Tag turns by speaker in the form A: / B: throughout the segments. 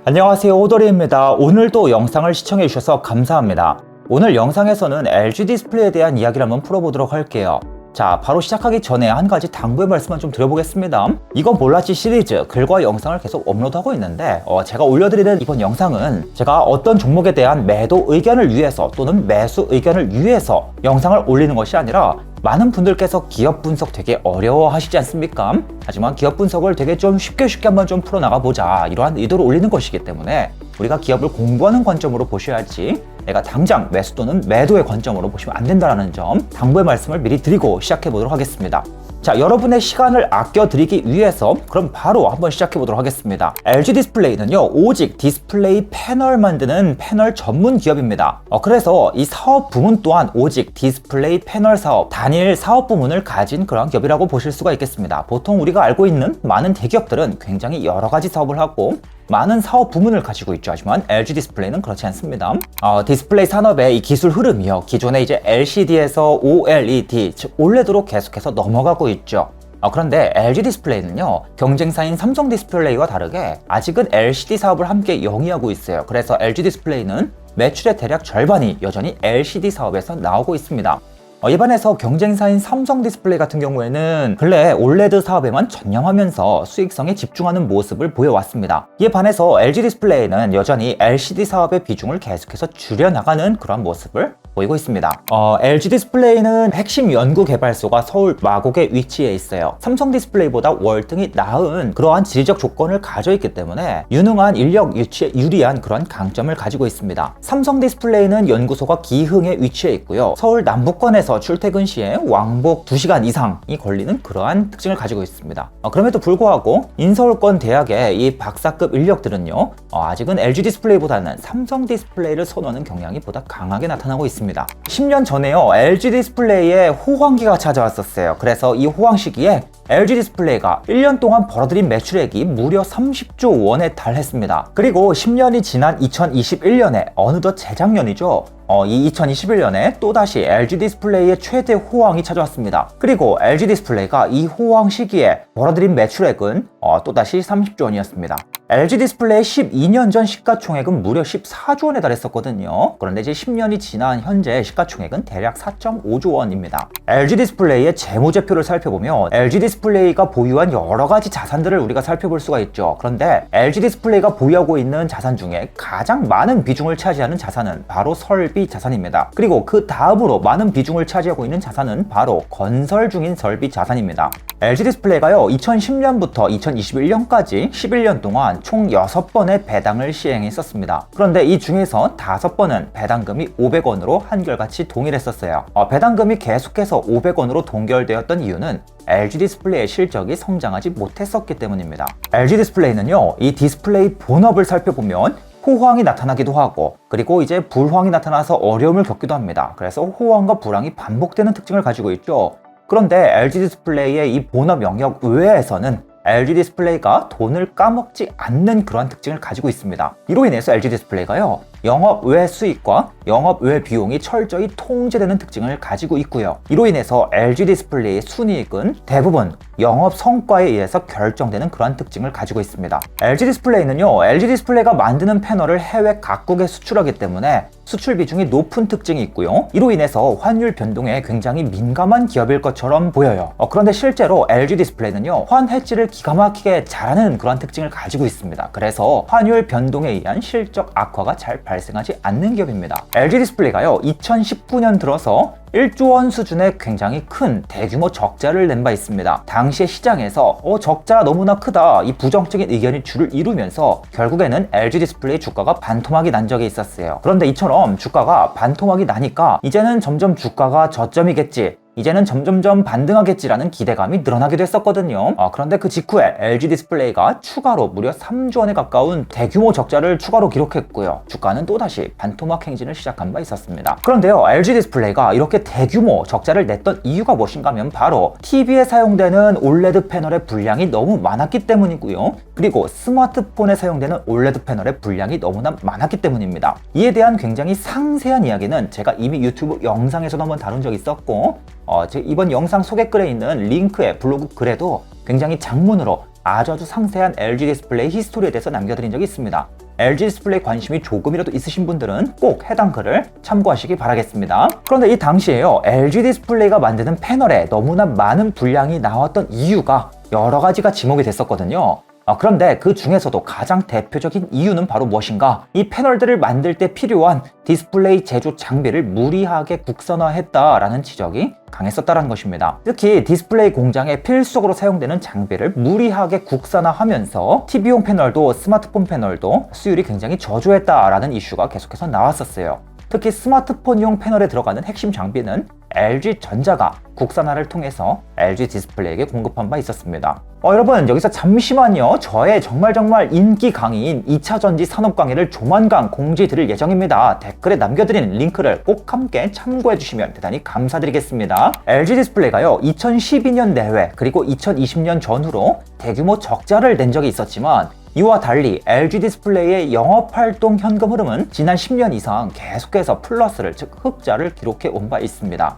A: 안녕하세요, 오더리입니다. 오늘도 영상을 시청해 주셔서 감사합니다. 오늘 영상에서는 LG 디스플레이에 대한 이야기를 한번 풀어보도록 할게요. 자, 바로 시작하기 전에 한 가지 당부의 말씀만 좀 드려보겠습니다. 이건 몰랐지 시리즈 글과 영상을 계속 업로드하고 있는데 제가 올려드리는 이번 영상은 제가 어떤 종목에 대한 매도 의견을 위해서 또는 매수 의견을 위해서 영상을 올리는 것이 아니라 많은 분들께서 기업 분석 되게 어려워하시지 않습니까? 하지만 기업 분석을 되게 좀 쉽게 한번 좀 풀어나가보자, 이러한 의도로 올리는 것이기 때문에 우리가 기업을 공부하는 관점으로 보셔야지 내가 당장 매수 또는 매도의 관점으로 보시면 안 된다는 점 당부의 말씀을 미리 드리고 시작해 보도록 하겠습니다. 자, 여러분의 시간을 아껴드리기 위해서 그럼 바로 한번 시작해 보도록 하겠습니다. LG 디스플레이는요, 오직 디스플레이 패널 만드는 패널 전문 기업입니다. 그래서 이 사업 부문 또한 오직 디스플레이 패널 사업, 단일 사업 부문을 가진 그런 기업이라고 보실 수가 있겠습니다. 보통 우리가 알고 있는 많은 대기업들은 굉장히 여러 가지 사업을 하고 많은 사업 부문을 가지고 있죠. 하지만 LG 디스플레이는 그렇지 않습니다. 디스플레이 산업의 이 기술 흐름이요, 기존에 이제 LCD에서 OLED, 즉 OLED로 계속해서 넘어가고 있죠. 그런데 LG 디스플레이는요, 경쟁사인 삼성 디스플레이와 다르게 아직은 LCD 사업을 함께 영위하고 있어요. 그래서 LG 디스플레이는 매출의 대략 절반이 여전히 LCD 사업에서 나오고 있습니다. 이에 반해서 경쟁사인 삼성 디스플레이 같은 경우에는 근래 OLED 사업에만 전념하면서 수익성에 집중하는 모습을 보여왔습니다. 이에 반해서 LG 디스플레이는 여전히 LCD 사업의 비중을 계속해서 줄여나가는 그런 모습을 보이고 있습니다. LG 디스플레이는 핵심 연구 개발소가 서울 마곡에 위치해 있어요. 삼성 디스플레이보다 월등히 나은 그러한 지리적 조건을 가져 있기 때문에 유능한 인력 유치에 유리한 그런 강점을 가지고 있습니다. 삼성 디스플레이는 연구소가 기흥에 위치해 있고요. 서울 남부권에서 출퇴근 시에 왕복 2시간 이상이 걸리는 그러한 특징을 가지고 있습니다. 그럼에도 불구하고 인서울권 대학의 이 박사급 인력들은요, 아직은 LG 디스플레이보다는 삼성 디스플레이를 선호하는 경향이 보다 강하게 나타나고 있습니다. 10년 전에요, LG 디스플레이에 호황기가 찾아왔었어요. 그래서 이 호황 시기에 LG 디스플레이가 1년 동안 벌어들인 매출액이 무려 30조 원에 달했습니다. 그리고 10년이 지난 2021년에 어느덧 재작년이죠. 이 2021년에 또다시 LG 디스플레이의 최대 호황이 찾아왔습니다. 그리고 LG 디스플레이가 이 호황 시기에 벌어들인 매출액은 또다시 30조 원이었습니다. LG 디스플레이의 12년 전 시가총액은 무려 14조 원에 달했었거든요. 그런데 이제 10년이 지난 현재 시가총액은 대략 4.5조 원입니다. LG 디스플레이의 재무제표를 살펴보면 LG 디스플레이가 보유한 여러 가지 자산들을 우리가 살펴볼 수가 있죠. 그런데 LG 디스플레이가 보유하고 있는 자산 중에 가장 많은 비중을 차지하는 자산은 바로 설비 자산입니다. 그리고 그 다음으로 많은 비중을 차지하고 있는 자산은 바로 건설 중인 설비 자산입니다. LG 디스플레이가요, 2010년부터 2021년까지 11년 동안 총 6번의 배당을 시행했었습니다. 그런데 이 중에서 5번은 배당금이 500원으로 한결같이 동일했었어요. 배당금이 계속해서 500원으로 동결되었던 이유는 LG 디스플레이의 실적이 성장하지 못했었기 때문입니다. LG 디스플레이는요, 이 디스플레이 본업을 살펴보면 호황이 나타나기도 하고, 그리고 이제 불황이 나타나서 어려움을 겪기도 합니다. 그래서 호황과 불황이 반복되는 특징을 가지고 있죠. 그런데 LG 디스플레이의 이 본업 영역 외에서는 LG 디스플레이가 돈을 까먹지 않는 그러한 특징을 가지고 있습니다. 이로 인해서 LG 디스플레이가요, 영업 외 수익과 영업 외 비용이 철저히 통제되는 특징을 가지고 있고요. 이로 인해서 LG 디스플레이의 순이익은 대부분 영업 성과에 의해서 결정되는 그러한 특징을 가지고 있습니다. LG 디스플레이는요, LG 디스플레이가 만드는 패널을 해외 각국에 수출하기 때문에 수출 비중이 높은 특징이 있고요. 이로 인해서 환율 변동에 굉장히 민감한 기업일 것처럼 보여요. 그런데 실제로 LG 디스플레이는요, 환해지를 기가 막히게 잘하는 그런 특징을 가지고 있습니다. 그래서 환율 변동에 의한 실적 악화가 잘 발생하지 않는 기업입니다. LG 디스플레이가요, 2019년 들어서 1조 원 수준의 굉장히 큰 대규모 적자를 낸 바 있습니다. 당시의 시장에서 적자 너무나 크다, 이 부정적인 의견이 주를 이루면서 결국에는 LG 디스플레이 주가가 반토막이 난 적이 있었어요. 그런데 이처럼 주가가 반토막이 나니까 이제는 점점 주가가 저점이겠지, 이제는 점점점 반등하겠지라는 기대감이 늘어나기도 했었거든요. 그런데 그 직후에 LG 디스플레이가 추가로 무려 3조 원에 가까운 대규모 적자를 추가로 기록했고요. 주가는 또다시 반토막 행진을 시작한 바 있었습니다. 그런데요, LG 디스플레이가 이렇게 대규모 적자를 냈던 이유가 무엇인가 하면 바로 TV에 사용되는 OLED 패널의 분량이 너무 많았기 때문이고요. 그리고 스마트폰에 사용되는 OLED 패널의 분량이 너무나 많았기 때문입니다. 이에 대한 굉장히 상세한 이야기는 제가 이미 유튜브 영상에서도 한번 다룬 적이 있었고, 이번 영상 소개글에 있는 링크의 블로그 글에도 굉장히 장문으로 아주 상세한 LG 디스플레이 히스토리에 대해서 남겨드린 적이 있습니다. LG 디스플레이 관심이 조금이라도 있으신 분들은 꼭 해당 글을 참고하시기 바라겠습니다. 그런데 이 당시에요, LG 디스플레이가 만드는 패널에 너무나 많은 분량이 나왔던 이유가 여러 가지가 지목이 됐었거든요. 그런데 그 중에서도 가장 대표적인 이유는 바로 무엇인가? 이 패널들을 만들 때 필요한 디스플레이 제조 장비를 무리하게 국산화했다라는 지적이 강했었다는 것입니다. 특히 디스플레이 공장에 필수적으로 사용되는 장비를 무리하게 국산화하면서 TV용 패널도 스마트폰 패널도 수율이 굉장히 저조했다라는 이슈가 계속해서 나왔었어요. 특히 스마트폰용 패널에 들어가는 핵심 장비는 LG전자가 국산화를 통해서 LG 디스플레이에게 공급한 바 있었습니다. 여러분, 여기서 잠시만요. 저의 정말 인기 강의인 2차전지 산업 강의를 조만간 공지 드릴 예정입니다. 댓글에 남겨드린 링크를 꼭 함께 참고해 주시면 대단히 감사드리겠습니다. LG 디스플레이가요, 2012년 내외 그리고 2020년 전후로 대규모 적자를 낸 적이 있었지만 이와 달리 LG 디스플레이의 영업활동 현금 흐름은 지난 10년 이상 계속해서 플러스를, 즉 흑자를 기록해 온 바 있습니다.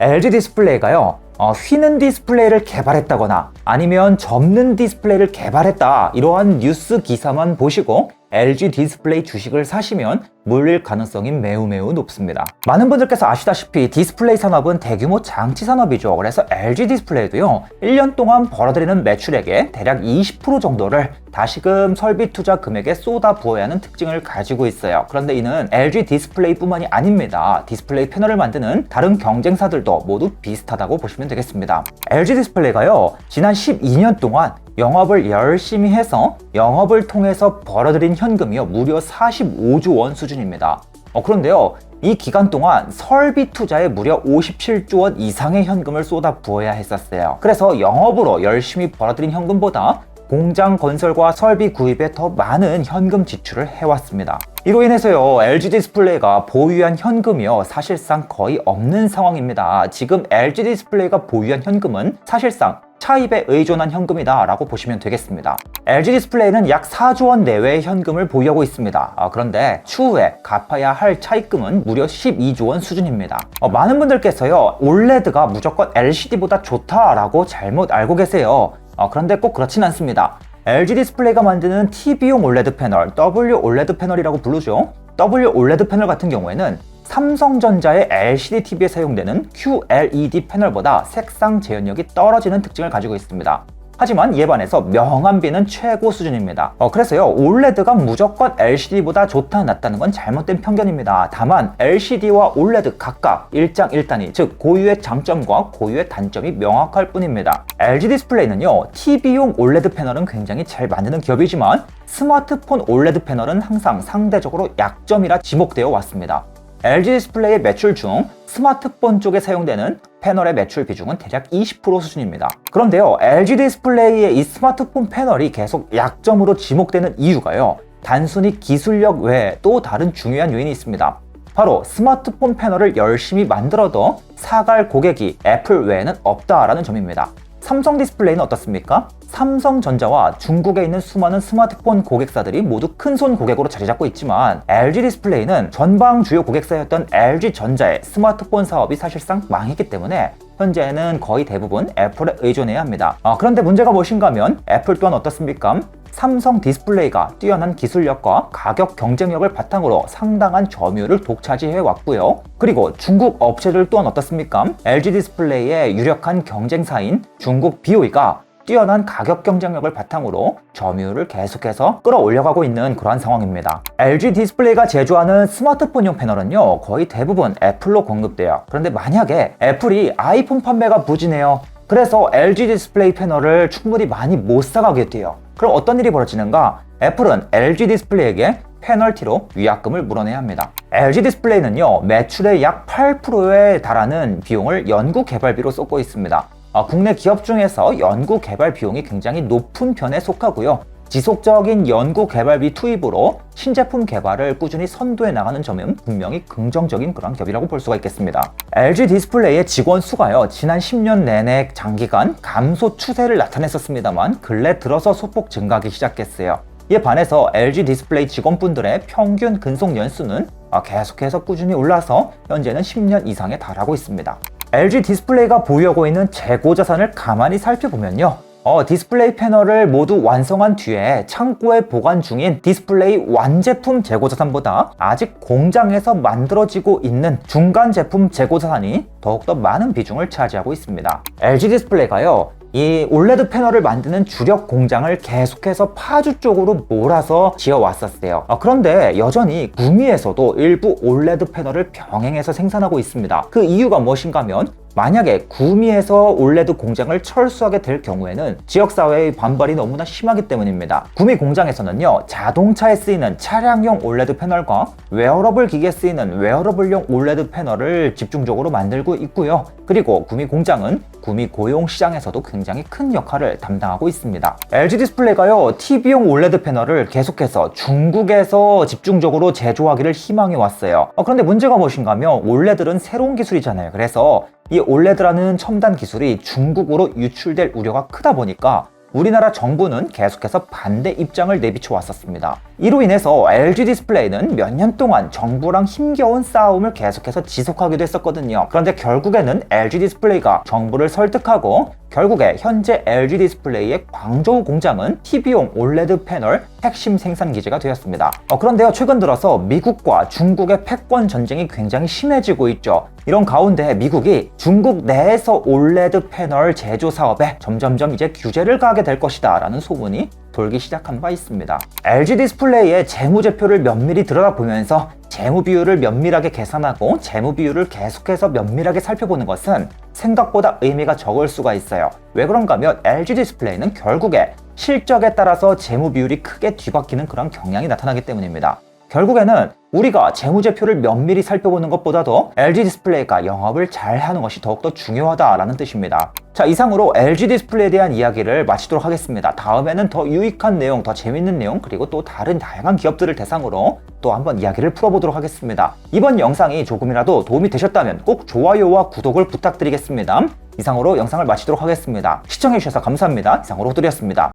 A: LG 디스플레이가요, 휘는 디스플레이를 개발했다거나 아니면 접는 디스플레이를 개발했다, 이러한 뉴스 기사만 보시고 LG 디스플레이 주식을 사시면 물릴 가능성이 매우 높습니다. 많은 분들께서 아시다시피 디스플레이 산업은 대규모 장치 산업이죠. 그래서 LG 디스플레이도요, 1년 동안 벌어들이는 매출액의 대략 20% 정도를 다시금 설비 투자 금액에 쏟아 부어야 하는 특징을 가지고 있어요. 그런데 이는 LG 디스플레이 뿐만이 아닙니다. 디스플레이 패널을 만드는 다른 경쟁사들도 모두 비슷하다고 보시면 되겠습니다. LG 디스플레이가요, 지난 12년 동안 영업을 열심히 해서 영업을 통해서 벌어들인 현금이요, 무려 45조 원 수준입니다. 그런데요, 이 기간 동안 설비 투자에 무려 57조 원 이상의 현금을 쏟아 부어야 했었어요. 그래서 영업으로 열심히 벌어들인 현금보다 공장 건설과 설비 구입에 더 많은 현금 지출을 해왔습니다. 이로 인해서요, LG 디스플레이가 보유한 현금이요, 사실상 거의 없는 상황입니다. 지금 LG 디스플레이가 보유한 현금은 사실상 차입에 의존한 현금이다 라고 보시면 되겠습니다. LG 디스플레이는 약 4조 원 내외의 현금을 보유하고 있습니다. 그런데 추후에 갚아야 할 차입금은 무려 12조 원 수준입니다. 많은 분들께서요, OLED가 무조건 LCD보다 좋다라고 잘못 알고 계세요. 그런데 꼭 그렇진 않습니다. LG 디스플레이가 만드는 TV용 OLED 패널, WOLED 패널이라고 부르죠. WOLED 패널 같은 경우에는 삼성전자의 LCD TV에 사용되는 QLED 패널보다 색상 재현력이 떨어지는 특징을 가지고 있습니다. 하지만 이에 반해서 명암비는 최고 수준입니다. 그래서요, OLED가 무조건 LCD보다 좋다 낫다는 건 잘못된 편견입니다. 다만 LCD와 OLED 각각 일장일단이, 즉 고유의 장점과 고유의 단점이 명확할 뿐입니다. LG 디스플레이는요, TV용 OLED 패널은 굉장히 잘 만드는 기업이지만 스마트폰 OLED 패널은 항상 상대적으로 약점이라 지목되어 왔습니다. LG 디스플레이의 매출 중 스마트폰 쪽에 사용되는 패널의 매출 비중은 대략 20% 수준입니다. 그런데요, LG 디스플레이의 이 스마트폰 패널이 계속 약점으로 지목되는 이유가요, 단순히 기술력 외에 또 다른 중요한 요인이 있습니다. 바로 스마트폰 패널을 열심히 만들어도 사갈 고객이 애플 외에는 없다라는 점입니다. 삼성 디스플레이는 어떻습니까? 삼성전자와 중국에 있는 수많은 스마트폰 고객사들이 모두 큰손 고객으로 자리 잡고 있지만 LG 디스플레이는 전방 주요 고객사였던 LG전자의 스마트폰 사업이 사실상 망했기 때문에 현재는 거의 대부분 애플에 의존해야 합니다. 그런데 문제가 무엇인가 하면 애플 또한 어떻습니까? 삼성 디스플레이가 뛰어난 기술력과 가격 경쟁력을 바탕으로 상당한 점유율을 독차지해 왔고요. 그리고 중국 업체들 또한 어떻습니까? LG 디스플레이의 유력한 경쟁사인 중국 BOE가 뛰어난 가격 경쟁력을 바탕으로 점유율을 계속해서 끌어올려가고 있는 그러한 상황입니다. LG 디스플레이가 제조하는 스마트폰용 패널은요, 거의 대부분 애플로 공급돼요. 그런데 만약에 애플이 아이폰 판매가 부진해요. 그래서 LG 디스플레이 패널을 충분히 많이 못 사가게 돼요. 그럼 어떤 일이 벌어지는가? 애플은 LG 디스플레이에게 페널티로 위약금을 물어내야 합니다. LG 디스플레이는요, 매출의 약 8%에 달하는 비용을 연구 개발비로 쏟고 있습니다. 국내 기업 중에서 연구 개발 비용이 굉장히 높은 편에 속하고요. 지속적인 연구 개발비 투입으로 신제품 개발을 꾸준히 선도해 나가는 점은 분명히 긍정적인 그런 기업이라고 볼 수가 있겠습니다. LG 디스플레이의 직원 수가요, 지난 10년 내내 장기간 감소 추세를 나타냈었습니다만 근래 들어서 소폭 증가하기 시작했어요. 이에 반해서 LG 디스플레이 직원분들의 평균 근속 연수는 계속해서 꾸준히 올라서 현재는 10년 이상에 달하고 있습니다. LG 디스플레이가 보유하고 있는 재고 자산을 가만히 살펴보면요, 디스플레이 패널을 모두 완성한 뒤에 창고에 보관 중인 디스플레이 완제품 재고자산보다 아직 공장에서 만들어지고 있는 중간 제품 재고자산이 더욱더 많은 비중을 차지하고 있습니다. LG 디스플레이가요, 이 올레드 패널을 만드는 주력 공장을 계속해서 파주 쪽으로 몰아서 지어왔었어요. 그런데 여전히 구미에서도 일부 올레드 패널을 병행해서 생산하고 있습니다. 그 이유가 무엇인가 하면, 만약에 구미에서 올레드 공장을 철수하게 될 경우에는 지역사회의 반발이 너무나 심하기 때문입니다. 구미 공장에서는요, 자동차에 쓰이는 차량용 올레드 패널과 웨어러블 기기에 쓰이는 웨어러블용 올레드 패널을 집중적으로 만들고 있고요. 그리고 구미 공장은 구미 고용 시장에서도 굉장히 큰 역할을 담당하고 있습니다. LG 디스플레이가요, TV용 올레드 패널을 계속해서 중국에서 집중적으로 제조하기를 희망해 왔어요. 그런데 문제가 무엇인가 하면, 올레드는 새로운 기술이잖아요. 그래서 이 올레드라는 첨단 기술이 중국으로 유출될 우려가 크다 보니까 우리나라 정부는 계속해서 반대 입장을 내비쳐 왔었습니다. 이로 인해서 LG 디스플레이는 몇 년 동안 정부랑 힘겨운 싸움을 계속해서 지속하기도 했었거든요. 그런데 결국에는 LG 디스플레이가 정부를 설득하고 결국에 현재 LG 디스플레이의 광저우 공장은 TV용 올레드 패널 핵심 생산 기지가 되었습니다. 그런데요, 최근 들어서 미국과 중국의 패권 전쟁이 굉장히 심해지고 있죠. 이런 가운데 미국이 중국 내에서 올레드 패널 제조 사업에 점점점 이제 규제를 가하게 될 것이다 라는 소문이 돌기 시작한 바 있습니다. LG 디스플레이의 재무제표를 면밀히 들여다보면서 재무 비율을 면밀하게 계산하고 재무 비율을 계속해서 면밀하게 살펴보는 것은 생각보다 의미가 적을 수가 있어요. 왜 그런가 하면, LG 디스플레이는 결국에 실적에 따라서 재무 비율이 크게 뒤바뀌는 그런 경향이 나타나기 때문입니다. 결국에는 우리가 재무제표를 면밀히 살펴보는 것보다도 LG 디스플레이가 영업을 잘 하는 것이 더욱더 중요하다라는 뜻입니다. 자, 이상으로 LG 디스플레이에 대한 이야기를 마치도록 하겠습니다. 다음에는 더 유익한 내용, 더 재밌는 내용, 그리고 또 다른 다양한 기업들을 대상으로 또 한번 이야기를 풀어보도록 하겠습니다. 이번 영상이 조금이라도 도움이 되셨다면 꼭 좋아요와 구독을 부탁드리겠습니다. 이상으로 영상을 마치도록 하겠습니다. 시청해주셔서 감사합니다. 이상으로 호돌이었습니다.